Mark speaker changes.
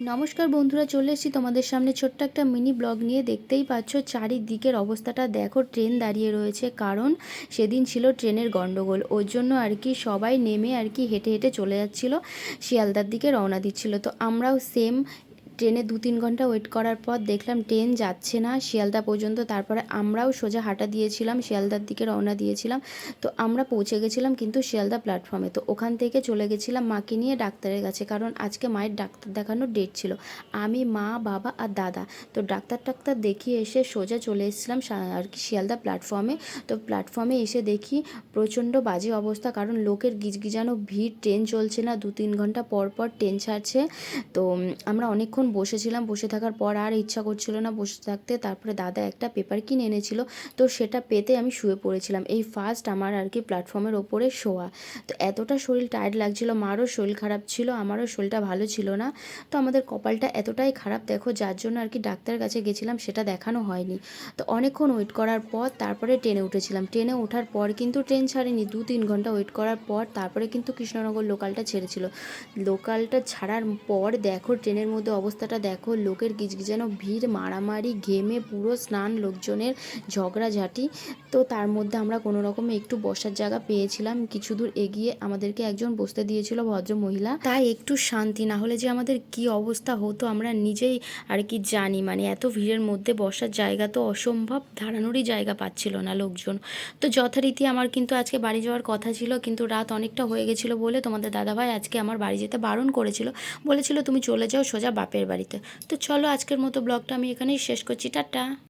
Speaker 1: নমস্কার বন্ধুরা, চলে এসেছি তোমাদের সামনে ছোট্ট একটা মিনি ব্লগ নিয়ে। দেখতেই পাচ্ছ চারিদিকের অবস্থাটা দেখো, ট্রেন দাঁড়িয়ে রয়েছে, কারণ সেদিন ছিল ট্রেনের গন্ডগোল। ওর জন্য আর কি সবাই নেমে আর কি হেঁটে হেঁটে চলে যাচ্ছিলো, শিয়ালদার দিকে রওনা দিচ্ছিল। তো আমরাও সেম ট্রেনে 2-3 ঘন্টা ওয়েট করার পর দেখলাম ট্রেন যাচ্ছে না শিয়ালদা পর্যন্ত। তারপরে আমরাও সোজা হাঁটা দিয়েছিলাম, শিয়ালদার দিকে রওনা দিয়েছিলাম। তো আমরা পৌঁছে গেছিলাম কিন্তু শিয়ালদা প্ল্যাটফর্মে। তো ওখান থেকে চলে গেছিলাম মাকে নিয়ে ডাক্তারের কাছে, কারণ আজকে মায়ের ডাক্তার দেখানোর ডেট ছিল। আমি, মা, বাবা আর দাদা। তো ডাক্তার দেখিয়ে এসে সোজা চলে এসেছিলাম আর কি শিয়ালদা প্ল্যাটফর্মে। তো প্ল্যাটফর্মে এসে দেখি প্রচণ্ড বাজে অবস্থা, কারণ লোকের গিজগিজানো ভিড়, ট্রেন চলছে না, 2-3 ঘন্টা পর পর ট্রেন ছাড়ছে। তো আমরা অনেকক্ষণ বসেছিলাম, বসে থাকার পর আর ইচ্ছা করছিল না বসে থাকতে। তারপরে দাদা একটা পেপার কিনে এনেছিল, তো সেটা পেতে আমি শুয়ে পড়েছিলাম। এই ফার্স্ট আমার আর কি প্ল্যাটফর্মের ওপরে শোয়া। তো এতটা শরীর টায়ার্ড লাগছিল, মারও শরীর খারাপ ছিল, আমারও শরীরটা ভালো ছিল না। তো আমাদের কপালটা এতটাই খারাপ দেখো, যার জন্য আর কি ডাক্তারের কাছে গেছিলাম, সেটা দেখানো হয়নি। তো অনেকক্ষণ ওয়েট করার পর তারপরে ট্রেনে উঠেছিলাম। ট্রেনে ওঠার পর কিন্তু ট্রেন ছাড়েনি, 2-3 ঘন্টা ওয়েট করার পর তারপরে কিন্তু কৃষ্ণনগর লোকালটা ছেড়েছিল। লোকালটা ছাড়ার পর দেখো ট্রেনের মধ্যে অবস্থাটা দেখো, লোকের গিজগিজানো ভিড়, মারামারি, ঘেমে পুরো স্নান, লোকজনের ঝগড়াঝাটি। তো তার মধ্যে আমরা কোনো রকমে একটু বসার জায়গা পেয়েছিলাম, কিছু দূর এগিয়ে আমাদেরকে একজন বসতে দিয়েছিল, ভদ্র মহিলা। তাই একটু শান্তি, না হলে যে আমাদের কি অবস্থা হতো আমরা নিজেই আর কি জানি। মানে এত ভিড়ের মধ্যে বসার জায়গা তো অসম্ভব, দাঁড়ানোরই জায়গা পাচ্ছিল না লোকজন। তো যথারীতি আমার কিন্তু আজকে বাড়ি যাওয়ার কথা ছিল, কিন্তু রাত অনেকটা হয়ে গেছিলো বলে তোমাদের দাদাভাই আজকে আমার বাড়ি যেতে বারণ করেছিল, বলেছিল তুমি চলে যাও সোজা বাপের বাড়িতে। তো চলো আজকের মতো ব্লগটা আমি এখানেই শেষ করছি, টাটা।